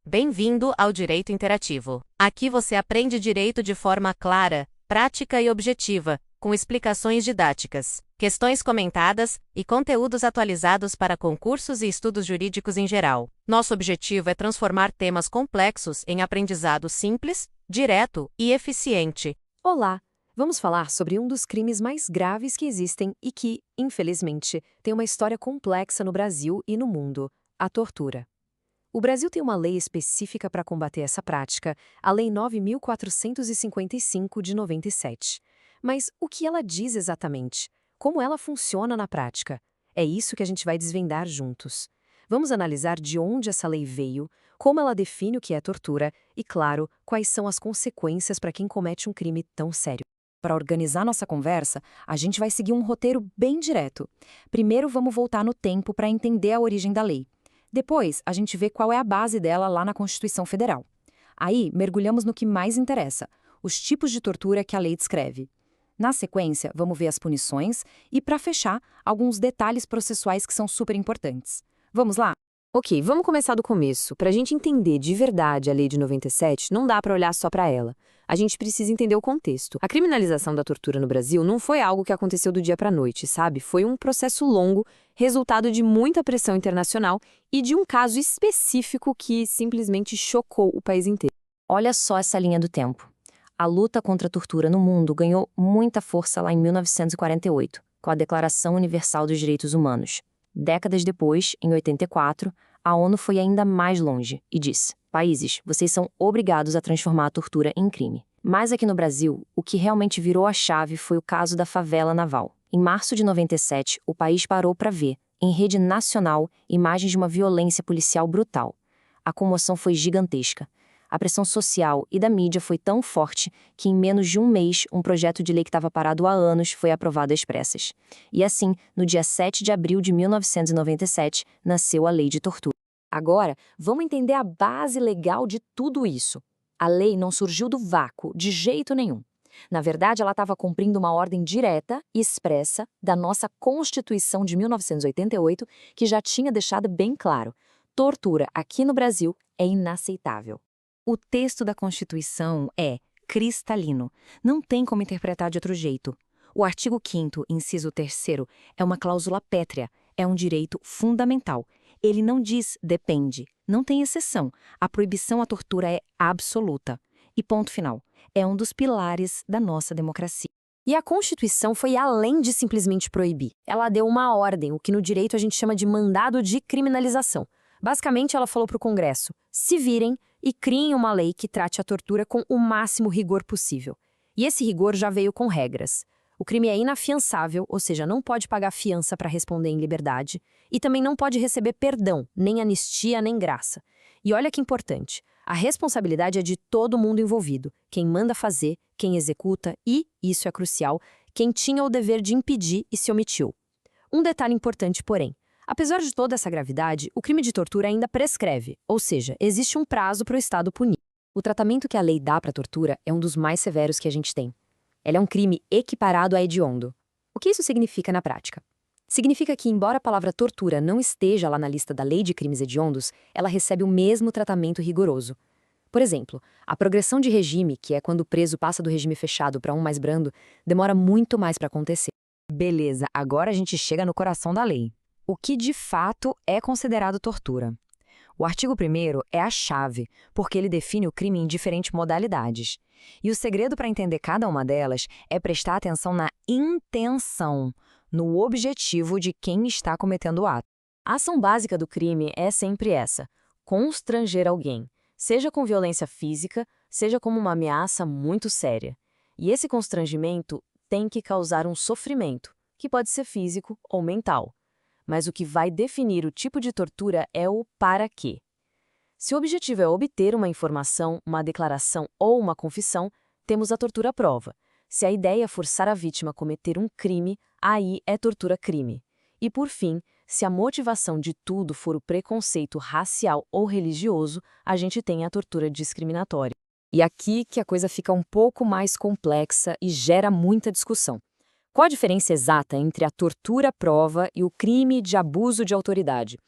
Bem-vindo ao Direito Interativo. Aqui você aprende direito de forma clara, prática e objetiva, com explicações didáticas, questões comentadas e conteúdos atualizados para concursos e estudos jurídicos em geral. Nosso objetivo é transformar temas complexos em aprendizado simples, direto e eficiente. Olá! Vamos falar sobre um dos crimes mais graves que existem e que, infelizmente, tem uma história complexa no Brasil e no mundo: a tortura. O Brasil tem uma lei específica para combater essa prática, a Lei 9.455 de 97. Mas o que ela diz exatamente? Como ela funciona na prática? É isso que a gente vai desvendar juntos. Vamos analisar de onde essa lei veio, como ela define o que é tortura e, claro, quais são as consequências para quem comete um crime tão sério. Para organizar nossa conversa, a gente vai seguir um roteiro bem direto. Primeiro, vamos voltar no tempo para entender a origem da lei. Depois, a gente vê qual é a base dela lá na Constituição Federal. Aí, mergulhamos no que mais interessa: os tipos de tortura que a lei descreve. Na sequência, vamos ver as punições e, para fechar, alguns detalhes processuais que são super importantes. Vamos lá? Ok, vamos começar do começo. Para a gente entender de verdade a Lei de 97, não dá para olhar só para ela. A gente precisa entender o contexto. A criminalização da tortura no Brasil não foi algo que aconteceu do dia para a noite, sabe? Foi um processo longo, resultado de muita pressão internacional e de um caso específico que simplesmente chocou o país inteiro. Olha só essa linha do tempo. A luta contra a tortura no mundo ganhou muita força lá em 1948, com a Declaração Universal dos Direitos Humanos. Décadas depois, em 84, a ONU foi ainda mais longe e disse: países, vocês são obrigados a transformar a tortura em crime. Mas aqui no Brasil, o que realmente virou a chave foi o caso da favela naval. Em março de 97, o país parou para ver, em rede nacional, imagens de uma violência policial brutal. A comoção foi gigantesca. A pressão social e da mídia foi tão forte que, em menos de um mês, um projeto de lei que estava parado há anos foi aprovado às pressas. E assim, no dia 7 de abril de 1997, nasceu a Lei de Tortura. Agora, vamos entender a base legal de tudo isso. A lei não surgiu do vácuo, de jeito nenhum. Na verdade, ela estava cumprindo uma ordem direta e expressa da nossa Constituição de 1988, que já tinha deixado bem claro: tortura aqui no Brasil é inaceitável. O texto da Constituição é cristalino. Não tem como interpretar de outro jeito. O artigo 5º, inciso 3º, é uma cláusula pétrea, é um direito fundamental. Ele não diz depende, não tem exceção. A proibição à tortura é absoluta. E ponto final. É um dos pilares da nossa democracia. E a Constituição foi além de simplesmente proibir. Ela deu uma ordem, o que no direito a gente chama de mandado de criminalização. Basicamente, ela falou para o Congresso: se virem e criem uma lei que trate a tortura com o máximo rigor possível. E esse rigor já veio com regras. O crime é inafiançável, ou seja, não pode pagar fiança para responder em liberdade, e também não pode receber perdão, nem anistia, nem graça. E olha que importante, a responsabilidade é de todo mundo envolvido: quem manda fazer, quem executa e, isso é crucial, quem tinha o dever de impedir e se omitiu. Um detalhe importante, porém: apesar de toda essa gravidade, o crime de tortura ainda prescreve, ou seja, existe um prazo para o Estado punir. O tratamento que a lei dá para a tortura é um dos mais severos que a gente tem. Ela é um crime equiparado a hediondo. O que isso significa na prática? Significa que, embora a palavra tortura não esteja lá na lista da Lei de Crimes Hediondos, ela recebe o mesmo tratamento rigoroso. Por exemplo, a progressão de regime, que é quando o preso passa do regime fechado para um mais brando, demora muito mais para acontecer. Beleza, agora a gente chega no coração da lei. O que de fato é considerado tortura? O artigo 1º é a chave, porque ele define o crime em diferentes modalidades. E o segredo para entender cada uma delas é prestar atenção na intenção, no objetivo de quem está cometendo o ato. A ação básica do crime é sempre essa: constranger alguém, seja com violência física, seja como uma ameaça muito séria. E esse constrangimento tem que causar um sofrimento, que pode ser físico ou mental. Mas o que vai definir o tipo de tortura é o para quê. Se o objetivo é obter uma informação, uma declaração ou uma confissão, temos a tortura à prova. Se a ideia é forçar a vítima a cometer um crime, aí é tortura-crime. E por fim, se a motivação de tudo for o preconceito racial ou religioso, a gente tem a tortura discriminatória. E aqui que a coisa fica um pouco mais complexa e gera muita discussão. Qual a diferença exata entre a tortura à prova e o crime de abuso de autoridade?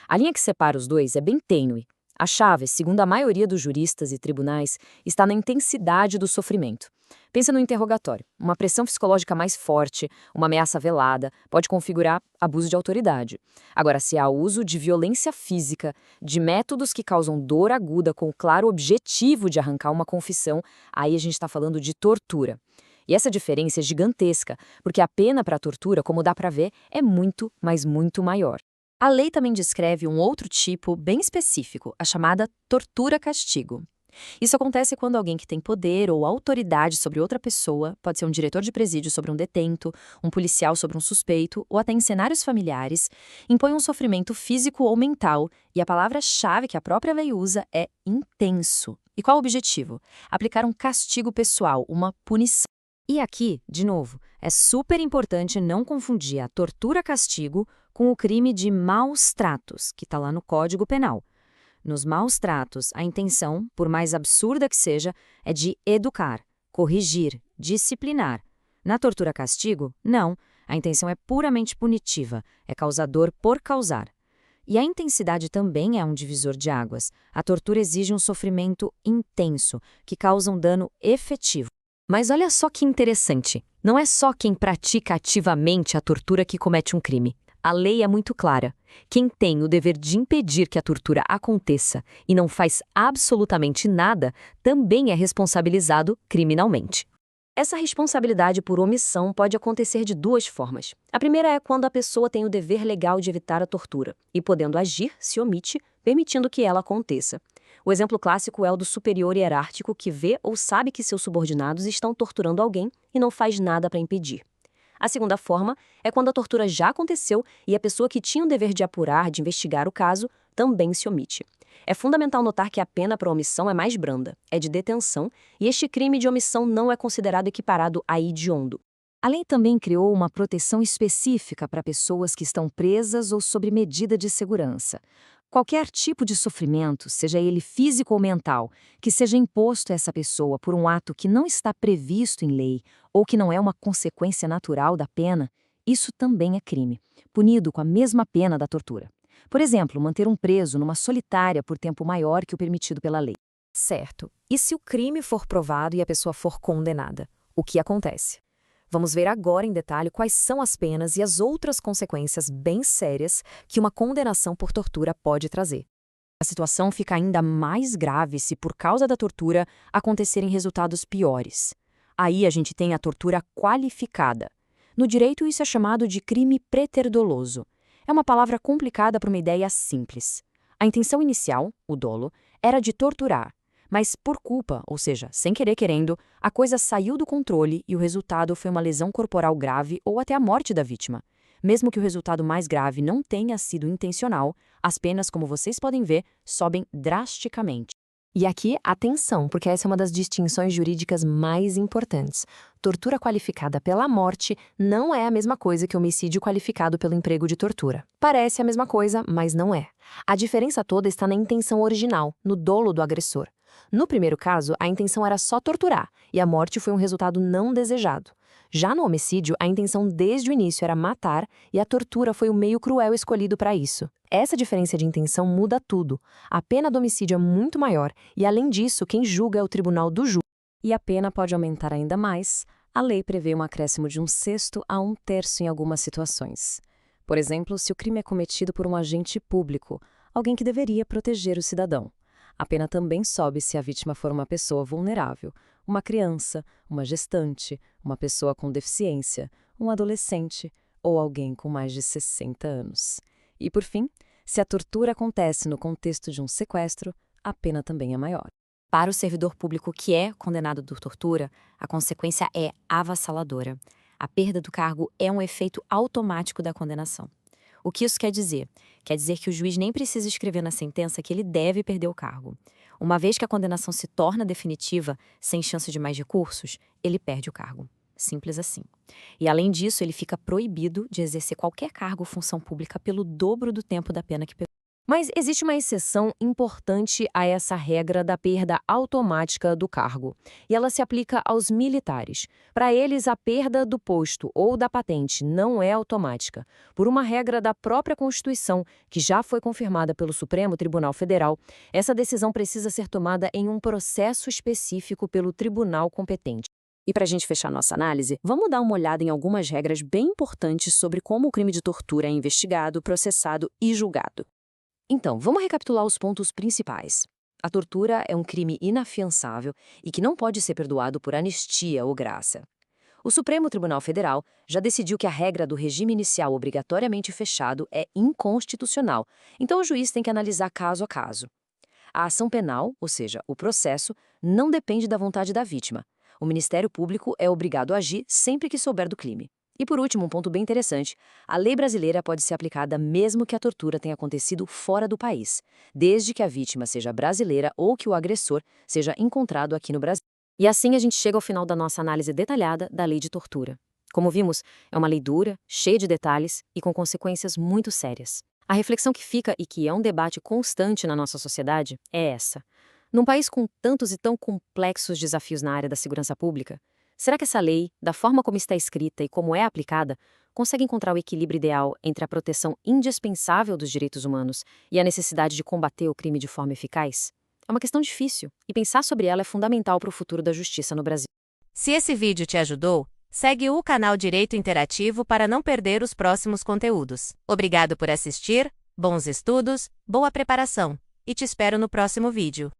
A linha que separa os dois é bem tênue. A chave, segundo a maioria dos juristas e tribunais, está na intensidade do sofrimento. Pensa no interrogatório. Uma pressão psicológica mais forte, uma ameaça velada, pode configurar abuso de autoridade. Agora, se há uso de violência física, de métodos que causam dor aguda com o claro objetivo de arrancar uma confissão, aí a gente está falando de tortura. E essa diferença é gigantesca, porque a pena para a tortura, como dá para ver, é muito, mas muito maior. A lei também descreve um outro tipo bem específico, a chamada tortura-castigo. Isso acontece quando alguém que tem poder ou autoridade sobre outra pessoa, pode ser um diretor de presídio sobre um detento, um policial sobre um suspeito, ou até em cenários familiares, impõe um sofrimento físico ou mental, e a palavra-chave que a própria lei usa é intenso. E qual o objetivo? Aplicar um castigo pessoal, uma punição. E aqui, de novo, é super importante não confundir a tortura-castigo com o crime de maus tratos, que está lá no Código Penal. Nos maus tratos, a intenção, por mais absurda que seja, é de educar, corrigir, disciplinar. Na tortura-castigo, não. A intenção é puramente punitiva, é causador por causar. E a intensidade também é um divisor de águas. A tortura exige um sofrimento intenso, que causa um dano efetivo. Mas olha só que interessante, não é só quem pratica ativamente a tortura que comete um crime. A lei é muito clara. Quem tem o dever de impedir que a tortura aconteça e não faz absolutamente nada, também é responsabilizado criminalmente. Essa responsabilidade por omissão pode acontecer de duas formas. A primeira é quando a pessoa tem o dever legal de evitar a tortura e, podendo agir, se omite, permitindo que ela aconteça. O exemplo clássico é o do superior hierárquico que vê ou sabe que seus subordinados estão torturando alguém e não faz nada para impedir. A segunda forma é quando a tortura já aconteceu e a pessoa que tinha o dever de apurar, de investigar o caso, também se omite. É fundamental notar que a pena para omissão é mais branda, é de detenção, e este crime de omissão não é considerado equiparado a hediondo. A lei também criou uma proteção específica para pessoas que estão presas ou sob medida de segurança. Qualquer tipo de sofrimento, seja ele físico ou mental, que seja imposto a essa pessoa por um ato que não está previsto em lei ou que não é uma consequência natural da pena, isso também é crime, punido com a mesma pena da tortura. Por exemplo, manter um preso numa solitária por tempo maior que o permitido pela lei. Certo. E se o crime for provado e a pessoa for condenada? O que acontece? Vamos ver agora em detalhe quais são as penas e as outras consequências bem sérias que uma condenação por tortura pode trazer. A situação fica ainda mais grave se, por causa da tortura, acontecerem resultados piores. Aí a gente tem a tortura qualificada. No direito, isso é chamado de crime preterdoloso. É uma palavra complicada para uma ideia simples. A intenção inicial, o dolo, era de torturar. Mas por culpa, ou seja, sem querer querendo, a coisa saiu do controle e o resultado foi uma lesão corporal grave ou até a morte da vítima. Mesmo que o resultado mais grave não tenha sido intencional, as penas, como vocês podem ver, sobem drasticamente. E aqui, atenção, porque essa é uma das distinções jurídicas mais importantes. Tortura qualificada pela morte não é a mesma coisa que homicídio qualificado pelo emprego de tortura. Parece a mesma coisa, mas não é. A diferença toda está na intenção original, no dolo do agressor. No primeiro caso, a intenção era só torturar, e a morte foi um resultado não desejado. Já no homicídio, a intenção desde o início era matar, e a tortura foi o meio cruel escolhido para isso. Essa diferença de intenção muda tudo. A pena do homicídio é muito maior, e além disso, quem julga é o tribunal do júri. E a pena pode aumentar ainda mais. A lei prevê um acréscimo de 1/6 a 1/3 em algumas situações. Por exemplo, se o crime é cometido por um agente público, alguém que deveria proteger o cidadão. A pena também sobe se a vítima for uma pessoa vulnerável, uma criança, uma gestante, uma pessoa com deficiência, um adolescente ou alguém com mais de 60 anos. E, por fim, se a tortura acontece no contexto de um sequestro, a pena também é maior. Para o servidor público que é condenado por tortura, a consequência é avassaladora. A perda do cargo é um efeito automático da condenação. O que isso quer dizer? Quer dizer que o juiz nem precisa escrever na sentença que ele deve perder o cargo. Uma vez que a condenação se torna definitiva, sem chance de mais recursos, ele perde o cargo. Simples assim. E, além disso, ele fica proibido de exercer qualquer cargo ou função pública pelo dobro do tempo da pena que pegou. Mas existe uma exceção importante a essa regra da perda automática do cargo, e ela se aplica aos militares. Para eles, a perda do posto ou da patente não é automática, por uma regra da própria Constituição, que já foi confirmada pelo Supremo Tribunal Federal. Essa decisão precisa ser tomada em um processo específico pelo tribunal competente. E para a gente fechar nossa análise, vamos dar uma olhada em algumas regras bem importantes sobre como o crime de tortura é investigado, processado e julgado. Então, vamos recapitular os pontos principais. A tortura é um crime inafiançável e que não pode ser perdoado por anistia ou graça. O Supremo Tribunal Federal já decidiu que a regra do regime inicial obrigatoriamente fechado é inconstitucional, então o juiz tem que analisar caso a caso. A ação penal, ou seja, o processo, não depende da vontade da vítima. O Ministério Público é obrigado a agir sempre que souber do crime. E por último, um ponto bem interessante, a lei brasileira pode ser aplicada mesmo que a tortura tenha acontecido fora do país, desde que a vítima seja brasileira ou que o agressor seja encontrado aqui no Brasil. E assim a gente chega ao final da nossa análise detalhada da lei de tortura. Como vimos, é uma lei dura, cheia de detalhes e com consequências muito sérias. A reflexão que fica e que é um debate constante na nossa sociedade é essa. Num país com tantos e tão complexos desafios na área da segurança pública, será que essa lei, da forma como está escrita e como é aplicada, consegue encontrar o equilíbrio ideal entre a proteção indispensável dos direitos humanos e a necessidade de combater o crime de forma eficaz? É uma questão difícil, e pensar sobre ela é fundamental para o futuro da justiça no Brasil. Se esse vídeo te ajudou, segue o canal Direito Interativo para não perder os próximos conteúdos. Obrigado por assistir, bons estudos, boa preparação, e te espero no próximo vídeo.